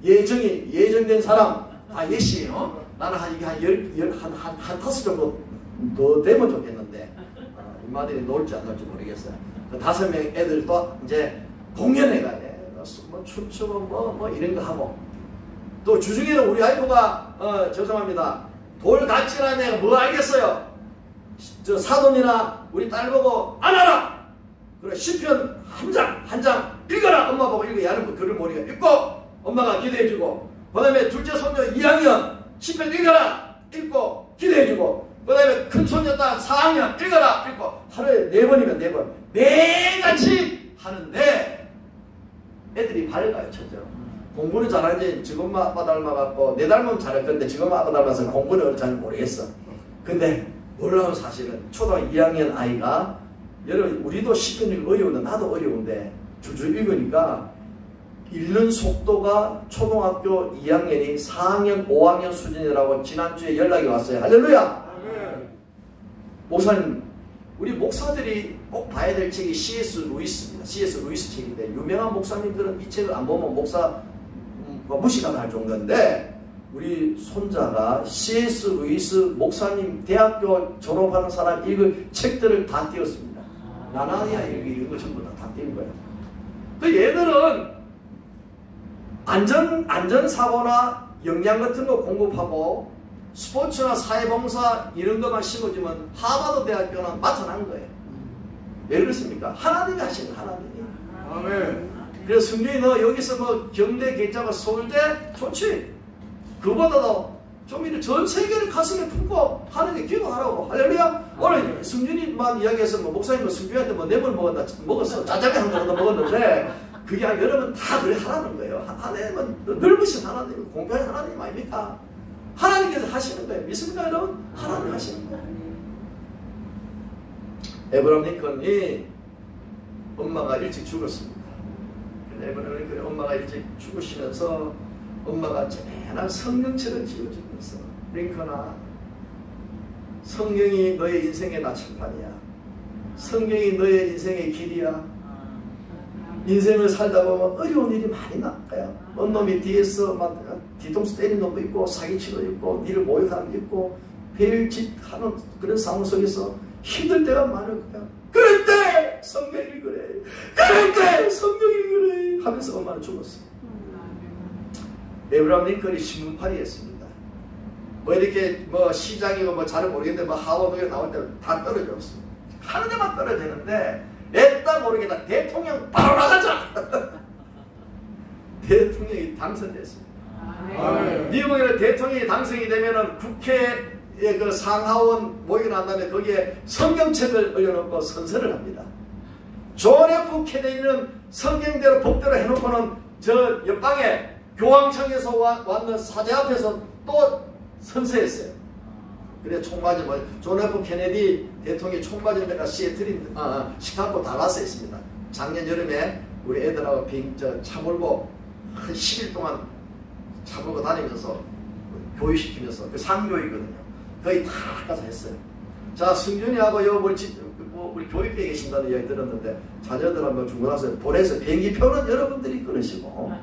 예정이 예정된 사람 다 예시예요. 나는 한 5 정도 더 되면 좋겠는데 엄마들이 놀지 안 놀지 모르겠어요. 그 5명 애들도 이제 공연회가 돼. 뭐 춤추고 뭐 이런 거 하고 또 주중에는 우리 와이프가 죄송합니다. 돌같이라는 애가 뭐 알겠어요. 저 사돈이나 우리 딸 보고 안 알아. 그래 시편 한 장 읽어라. 엄마 보고 읽어. 야는 글을 못 읽어. 읽고 엄마가 기도해주고 그 다음에 둘째 손녀 2학년 시편 읽어라. 읽고 기도해주고 그 다음에 큰 손녀 딸 4학년 읽어라. 읽고 하루에 4번이면 4번 매일같이 하는데 애들이 밝아요. 첫째로 공부는 잘하는지 지금 엄마 아빠 닮아갖고 내 닮으면 잘할 건데 지금 아빠 닮아서 공부는 잘 모르겠어. 근데 놀라운 사실은 초등학교 2학년 아이가 여러분 우리도 시편 읽기 어려운데 나도 어려운데 줄줄 읽으니까 읽는 속도가 초등학교 2학년이 4학년 5학년 수준이라고 지난주에 연락이 왔어요. 할렐루야. 목사님 우리 목사들이 꼭 봐야 될 책이 C.S. 루이스입니다. C.S. 루이스 책인데 유명한 목사님들은 이 책을 안 보면 목사 무시가 할 정도인데 우리 손자가 C.S. 루이스 목사님 대학교 졸업하는 사람 읽을 책들을 다 띄웠습니다. 나나니아 읽은 거 전부 다 띄운 거예요. 그 얘들은 안전사고나 역량 같은 거 공급하고 스포츠나 사회봉사 이런 것만 심어주면 하버드 대학교는 맡아난 거예요. 왜 그렇습니까? 하나님이 하시는 하나님이. 아멘. 그래서 성경이 너 여기서 뭐 경대 개짜고 서울대 좋지. 그보다도 좀 이렇게 전 세계를 가슴에 품고 하나님께 기도하라고. 할렐루야. 오늘 승준이만 이야기해서 뭐 목사님 승준이한테 뭐 뇌물 먹었어. 짜장면 한 그릇도 먹었는데 그게 여러분 다 그래 하라는 거예요. 하나님은 넓으신 하나님, 공평한 하나님 아닙니까? 하나님께서 하시는 거예요. 믿습니까 여러분? 하나님 하시는 거예요. 에브라임 링컨이 엄마가 일찍 죽었습니다. 에브라임 링컨이 엄마가 일찍 죽으시면서 엄마가 매날 성경책을 지어주면서 링컨아 성경이 너의 인생의 나침반이야. 성경이 너의 인생의 길이야. 인생을 살다 보면 어려운 일이 많이 나요. 어떤 놈이 뒤에서 막 뒤통수 때리는 놈도 있고 사기치도 있고 니를 모욕하는 놈도 있고 별짓 하는 그런 상황 속에서 힘들 때가 많을 거야. 그럴 때 성경 읽으래. 그럴 때 성경 읽으래 하면서 엄마는 죽었어. 에브라임 링컨이 신문팔이 했습니다. 뭐 이렇게 뭐 시장이고 뭐 잘은 모르겠는데 뭐 하워드에 나올 때 다 떨어졌어. 하는 데만 떨어지는데 애따 모르게 다 대통령 바로 나가자. 대통령이 당선됐습니다. 미국에는 대통령이 당선이 되면은 국회의 그 상하원 모이고 난 다음에 거기에 성경책을 올려놓고 선서를 합니다. 존 F 케네디는 성경대로 법대로 해놓고는 저 옆방에 교황청에서 왔는 사제 앞에서 또 선서했어요. 그래 총맞이 뭐 존 F 케네디 대통령이 총맞은 데가 시애틀이 시카고 달라스에 있습니다. 작년 여름에 우리 애들하고 차 몰고 한 10일 동안 차 몰고 다니면서 교육시키면서 그 상교이거든요. 거의 다 가서 했어요. 자 승준이하고 우리 교육대에 계신다는 이야기 들었는데 자녀들하고 죽고 나서 보내서 비행기표는 여러분들이 끊으시고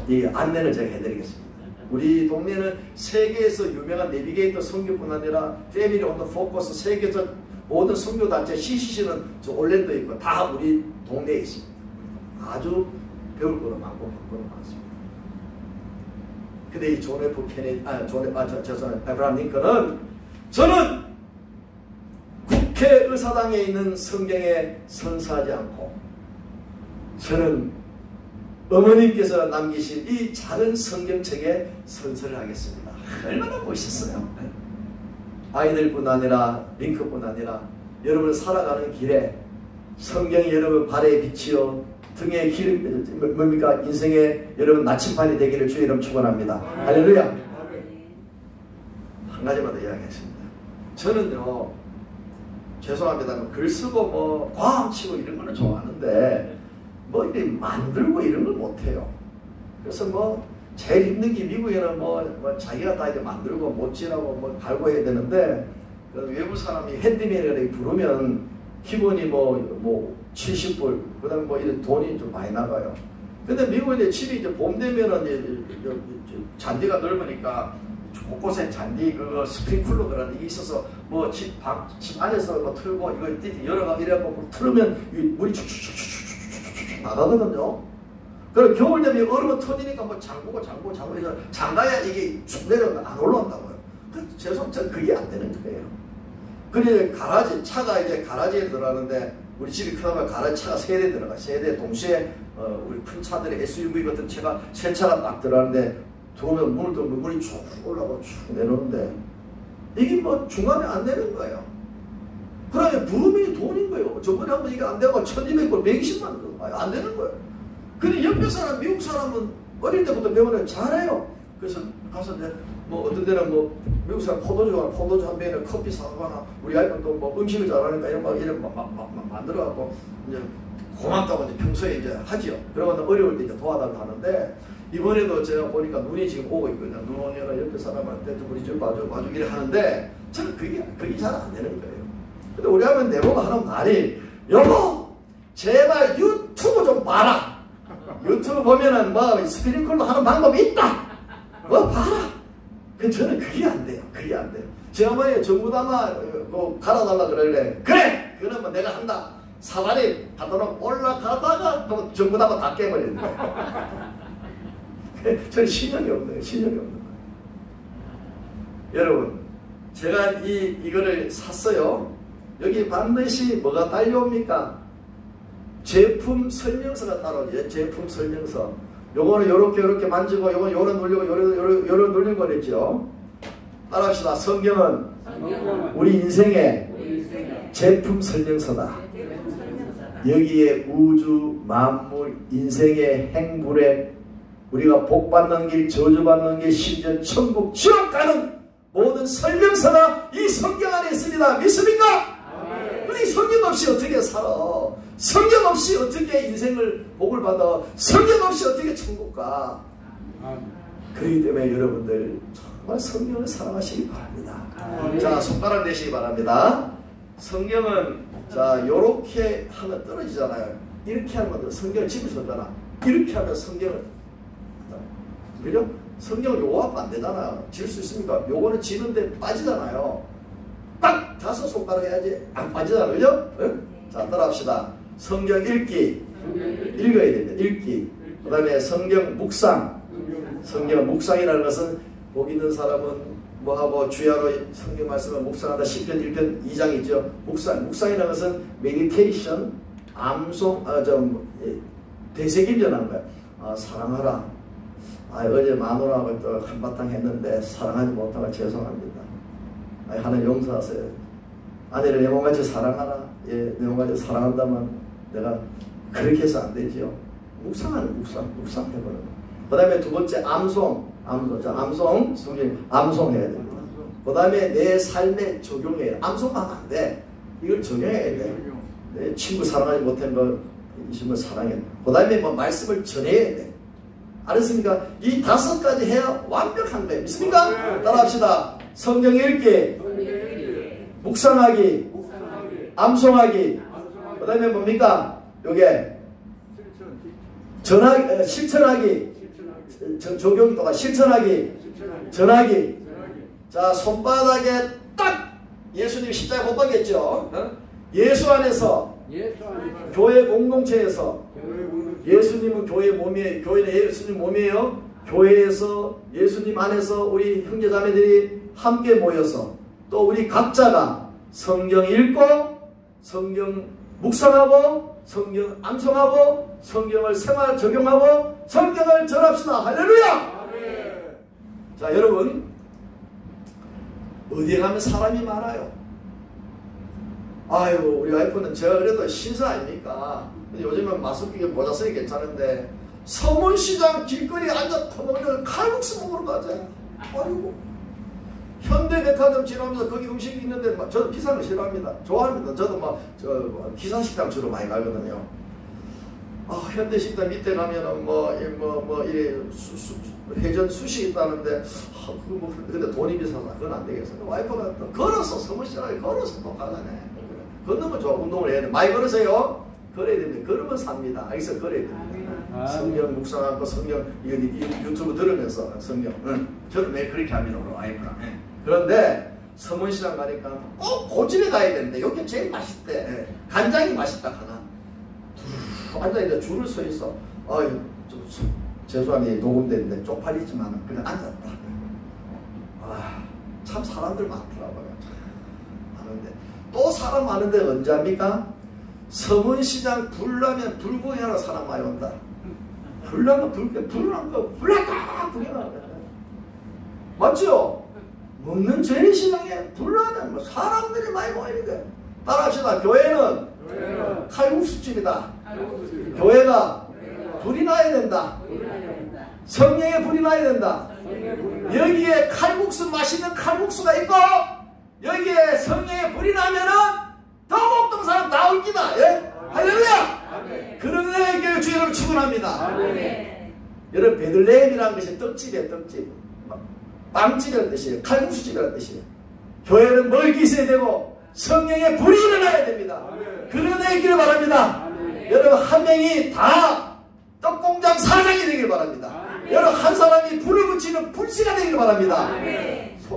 이 안내는 제가 해드리겠습니다. 우리 동네는 세계에서 유명한 내비게이터 선교뿐 아니라 패밀리 온 더 포커스 세계에서 모든 선교단체 CCC는 저 올랜도에 있고 다 우리 동네에 있습니다. 아주 배울 거는 많고 볼 거는 많습니다. 근데 이 존 F 케네디, 에브라임 링컨은 저는 국회의사당에 있는 성경에 선서하지 않고 저는 어머님께서 남기신 이 작은 성경책에 선서를 하겠습니다. 얼마나 멋있어요. 아이들뿐 아니라 링컨뿐 아니라 여러분 살아가는 길에 성경이 여러분 발에 비치어 등에 기름 뭡니까 인생의 여러분 나침반이 되기를 주의 이름 축원합니다. 할렐루야. 한 가지만 더 이야기하겠습니다. 저는요 죄송합니다. 글 쓰고 뭐 과학 치고 이런 거는 좋아하는데 뭐 이렇게 만들고 이런 걸 못해요. 그래서 뭐 제일 힘든 게 미국에는 뭐 자기가 다 이제 만들고 못지라고 뭐 갈고해야 되는데 그 외부 사람이 핸디맨이라고 부르면 기본이 뭐 70불 그다음 뭐 이런 돈이 좀 많이 나가요. 근데 미국에 집이 이제 봄 되면은 이제 잔디가 넓으니까 곳곳에 잔디 그 스프링클러 그런 게 있어서 뭐 집 안에서 뭐 틀고 이거 열어가 이래갖고 틀으면 물이 축축축축축축 나가거든요. 그리고 겨울 되면 얼음은 터지니까 뭐 잠그고 해서 잠가야 이게 쭉 내려가 안 올라온다고요. 죄송합니다. 그게 안 되는 거예요. 그래 차가 이제 가라지에 들어가는데 우리 집이 크다면 가라지 차가 3대 들어가. 3대 동시에 우리 큰 차들의 SUV 같은 차가 세 차가 딱 들어가는데 들어오면 문을 뚫으면 물이 쭉 올라가고 쭉 내려오는데 이게 뭐 중간에 안 되는 거예요. 그러면 부르면 돈인 거예요. 저번에 한번 이게 안 되고 1200불 120만 원 안 되는 거예요. 근데 옆에 사람 미국 사람은 어릴 때부터 배우면 잘해요. 그래서 가서 이제 뭐 어떤 데는 뭐 미국 사람 포도주 한 병에 커피 사거나 우리 아이는 또 뭐 음식을 잘하니까 이런 막 만들어갖고 이제 고맙다고 이제 평소에 이제 하지요. 그러고 어려울 때 이제 도와달라고 하는데 이번에도 제가 보니까 눈이 지금 오고 있거든요. 눈 오니까 옆에 사람한테 우리 좀 봐줘 이래 하는데 저는 그게 잘 안 되는 거예요. 근데 우리 하면 내보고 하는 말이 여보 제발 유튜브 좀 봐라. 유튜브 보면은 뭐 스프링클러 하는 방법이 있다. 뭐 봐라. 근데 저는 그게 안 돼요. 그게 안 돼요. 지난번에 전구담아 뭐 갈아달라 그러길래 그래! 그러면 내가 한다. 사다리 갖다 놓고 올라가다가 또 전구담아 다 깨버리는 거예요. 저는 신념이 없는 거예요. 신념이 없는 거예요. 여러분 제가 이거를 샀어요. 여기 반드시 뭐가 달려옵니까? 제품 설명서가 따라오죠. 제품 설명서. 요거는 요렇게 만지고 요건 요런 눌리고 요런 눌리고 그랬죠. 따라합시다. 성경은 우리 인생의 제품 설명서다. 여기에 우주 만물 인생의 행불에 우리가 복받는 길 저주받는 길 심지어 천국 지옥 가는 모든 설명서가 이 성경 안에 있습니다. 믿습니까? 우리 성경 없이 어떻게 살아? 성경 없이 어떻게 인생을 복을 받아? 성경 없이 어떻게 천국 가? 그렇기 때문에 여러분들 정말 성경을 사랑하시기 바랍니다. 자, 손가락 내시기 바랍니다. 성경은 자 요렇게 하면 떨어지잖아요. 이렇게 하면 성경을 집에서 잖아. 이렇게 하면 성경을 그죠? 성경은 요거 앞 안 되잖아요. 질 수 있습니까? 요거는 지는데 빠지잖아요. 딱 5 손가락 해야지 안 빠지잖아요. 그죠? 응? 자, 따라합시다. 성경 읽기. 읽어야 됩니다. 읽기. 그 다음에 성경 묵상. 성경 묵상이라는 것은 복 있는 사람은 뭐하고 주야로 성경 말씀을 묵상하다 10편 1편 2장 있죠. 묵상이라는 것은 메디테이션, 암송, 되새김질하는 거예요. 사랑하라. 어제 마누라하고 또 한바탕 했는데 사랑하지 못하고 죄송합니다. 하나님 용서하세요. 아내를 내 몸같이 사랑하라. 예, 내 몸같이 사랑한다면 내가 그렇게 해서 안 되지요. 묵상해보는 거. 그 다음에 두 번째 암송. 성경 암송해야 됩니다. 그 다음에 내 삶에 적용해야 돼. 암송하면 안 돼. 이걸 적용해야 돼. 내 친구 사랑하지 못한 거 있으면 사랑해. 그 다음에 뭐 말씀을 전해야 돼. 알았습니까? 이 5가지 해야 완벽한 거예요. 믿습니까? 따라합시다. 성경 읽기, 묵상하기, 암송하기, 그 다음에 뭡니까? 요게 실천하기, 적용이 또가 실천하기, 전하기. 자, 손바닥에 딱 예수님 십자가 못 박겠죠? 예수 안에서, 교회 공동체에서, 예수님은 교회 몸이에요. 교회는 예수님 몸이에요. 교회에서 예수님 안에서 우리 형제자매들이 함께 모여서 또 우리 각자가 성경 읽고 성경 묵상하고 성경 암송하고 성경을 생활 적용하고 성경을 전합시다. 할렐루야! 자, 여러분 어디에 가면 사람이 많아요. 아유 우리 와이프는 제가 그래도 신사 아닙니까? 요즘은 마스크에 모자 쓰기 괜찮은데 서문시장 길거리에 앉아 터먹는 칼국수 먹으러 가자. 아이고 현대백화점 지나면서 거기 음식이 있는데 저도 비싼 거 싫어합니다. 좋아합니다. 저도 기사식당 주로 많이 가거든요. 현대식당 밑에 가면은 회전 수시 있다는데 근데 돈이 비싸서 그건 안 되겠어. 와이프가 또 걸어서 서문시장에 걸어서 또 가자네. 걷는 좋아. 운동을 해야 돼. 많이 걸으세요. 걸어야 됩니다. 걸으면 삽니다. 여기서 걸어야 됩니다. 성경 묵상하고 성경 유튜브 들으면서 성경. 저는 매일 그렇게 합니다. 우리 와이프랑. 그런데 서문시장 가니까 꼭 고집에 가야 되는데 여기 제일 맛있대. 간장이 맛있다 하나. 앉아있는데 줄을 서 있어. 죄송합니다. 녹음되는데 쪽팔리지만 그냥 앉았다. 참 사람들 많더라고요. 많은데 또 사람 많은데 언제 합니까? 서문시장 불나면 불구경하러 사람 많이 온다. 불나면 불났다 구경하러. 맞죠? 먹는 재래시장에 불나면 사람들이 많이 모이니까 따라합시다. 교회는 칼국수집이다. 교회가 불이 나야 된다. 성령에 불이 나야 된다. 여기에 칼국수 맛있는 칼국수가 있고 여기에 성령에 불이 나면은 더욱더 사람 다 옵니다. 예? 할렐루야! 그런 의견을 주의로 축원합니다. 여러분 베들레헴이라는 것이 떡집이에요. 떡집. 빵집이라는 뜻이에요. 칼국수집이라는 뜻이에요. 교회는 멀기 있어야 되고 성령의 불이 일어나야 됩니다. 그런 의견을 바랍니다. 여러분 한 명이 다 떡공장 사장이 되길 바랍니다. 여러분 한 사람이 불을 붙이는 불씨가 되길 바랍니다.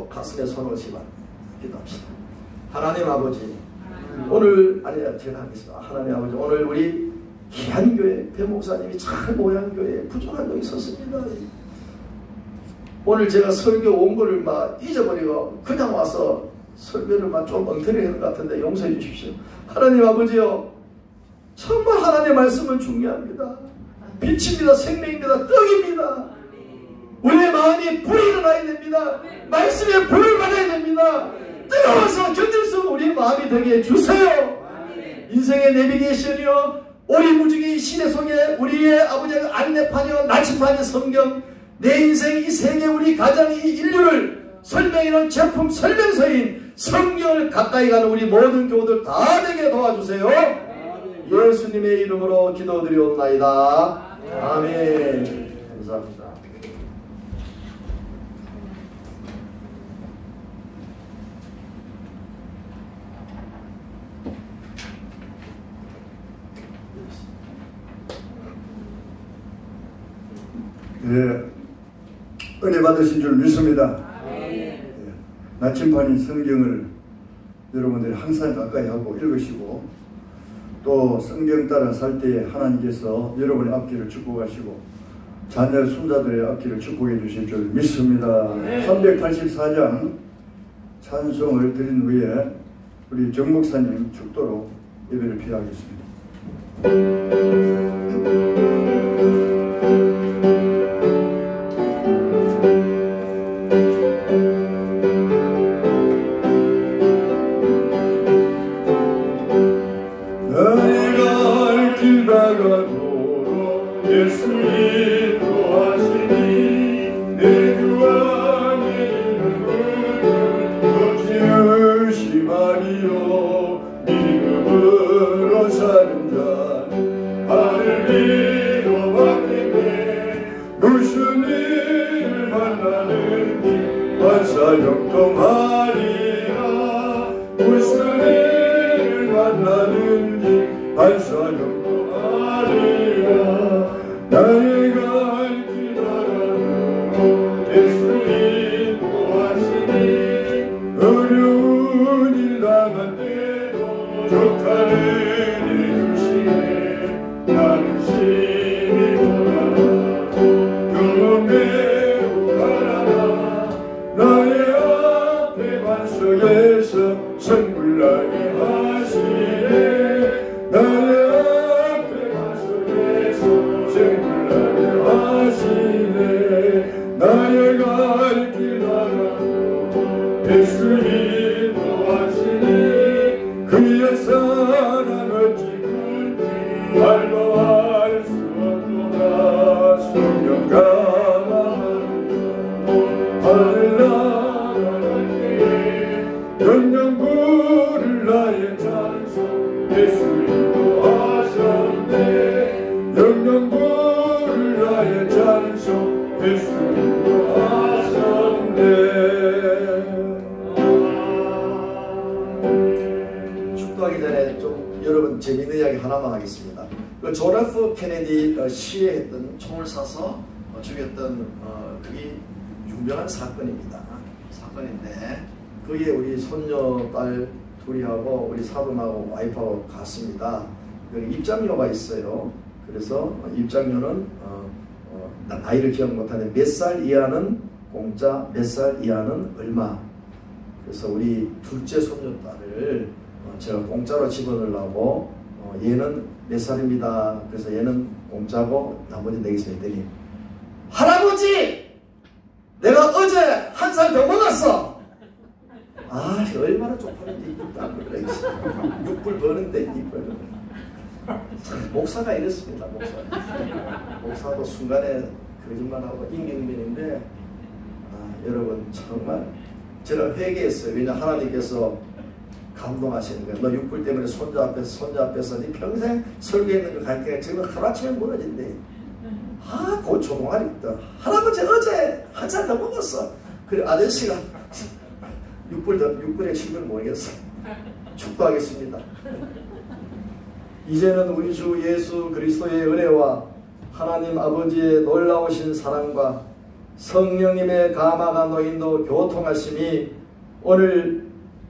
가슴에 손을 얹으시고 기도합시다. 하나님 아버지 오늘 제가 하겠습니다. 하나님 아버지 오늘 우리 귀한 교회 배 목사님이 잘 모양 교회에 부족한 적이 있었습니다. 오늘 제가 설교 온 거를 막 잊어버리고 그냥 와서 설교를 막 좀 엉터리 하는 것 같은데 용서해 주십시오. 하나님 아버지요 정말 하나님의 말씀은 중요합니다. 빛입니다. 생명입니다. 떡입니다. 우리의 마음이 불이 일어나야 됩니다. 말씀에 불을 받아야 됩니다. 뜨거워서 견딜 수 없는 우리의 마음이 되게 해주세요. 인생의 내비게이션이요 오리무중의 시대 속에 우리의 아버지의 안내판이요 나침판이 성경 내 인생 이 세계 우리 가정 이 인류를 설명해놓은 제품 설명서인 성경을 가까이 가는 우리 모든 교우들 다 되게 도와주세요. 예수님의 이름으로 기도드리옵나이다. 아멘. 감사합니다. 은혜 받으신 줄 믿습니다. 나침반인 성경을 여러분들이 항상 가까이 하고 읽으시고 또 성경 따라 살 때에 하나님께서 여러분의 앞길을 축복하시고 자녀 손자들의 앞길을 축복해 주실 줄 믿습니다. 384장 찬송을 드린 후에 우리 정 목사님 축도로 예배를 피하겠습니다. 예수님 도와주시니 그의 완성될 수 하셨네. 축도하기 전에 좀 여러분 재미있는 이야기 하나만 하겠습니다. 그 존 F 케네디 시해했던 총을 쏴서 죽였던 그게 유명한 사건입니다. 사건인데 거기에 우리 손녀 딸 둘이하고 우리 사돈하고 와이프하고 갔습니다. 입장료가 있어요. 그래서 입장료는 나이를 기억 못하는데 몇 살 이하는 공짜, 몇 살 이하는 얼마. 그래서 우리 둘째 손녀 딸을 제가 공짜로 집어넣으려고 얘는 몇 살입니다. 그래서 얘는 공짜고 나머지 내겠습니다. 했더니 할아버지! 내가 어제 한 살 더 먹었어! 아, 얼마나 쪽팔린지 이불도 안 걸려 있어. 6불 버는데 이불. 목사가 이랬습니다. 목사도 순간에 거짓말하고 인경면인데 여러분 정말 제가 회개했어요. 왜냐 하나님께서 감동하시는 거예요. 너 6불 때문에 손자 앞에서 네 평생 설교했는 거 갈 때가 지금 하루아침에 무너진대. 그 조동아리 있다. 할아버지 어제 한 살 더 먹었어. 그래 아저씨가 6불에 7불 모르겠어. 축도하겠습니다. 이제는 우리 주 예수 그리스도의 은혜와 하나님 아버지의 놀라우신 사랑과 성령님의 감화가 노인도 교통하심이 오늘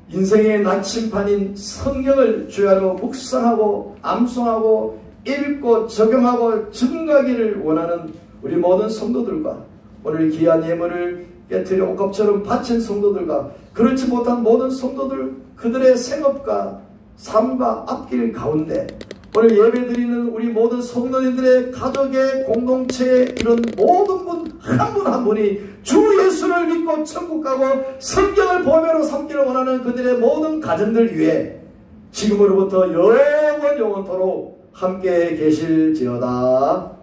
인생의 나침판인 성경을 주야로 묵상하고 암송하고 읽고 적용하고 증거하기를 원하는 우리 모든 성도들과 오늘 귀한 예물을 깨트려 옷값처럼 바친 성도들과 그렇지 못한 모든 성도들 그들의 생업과 삶과 앞길 가운데 오늘 예배드리는 우리 모든 성도님들의 가족의 공동체에 이런 모든 분 한 분 한 분이 주 예수를 믿고 천국 가고 성경을 보배로 삼기를 원하는 그들의 모든 가정들 위해 지금으로부터 영원토록 함께 계실지어다.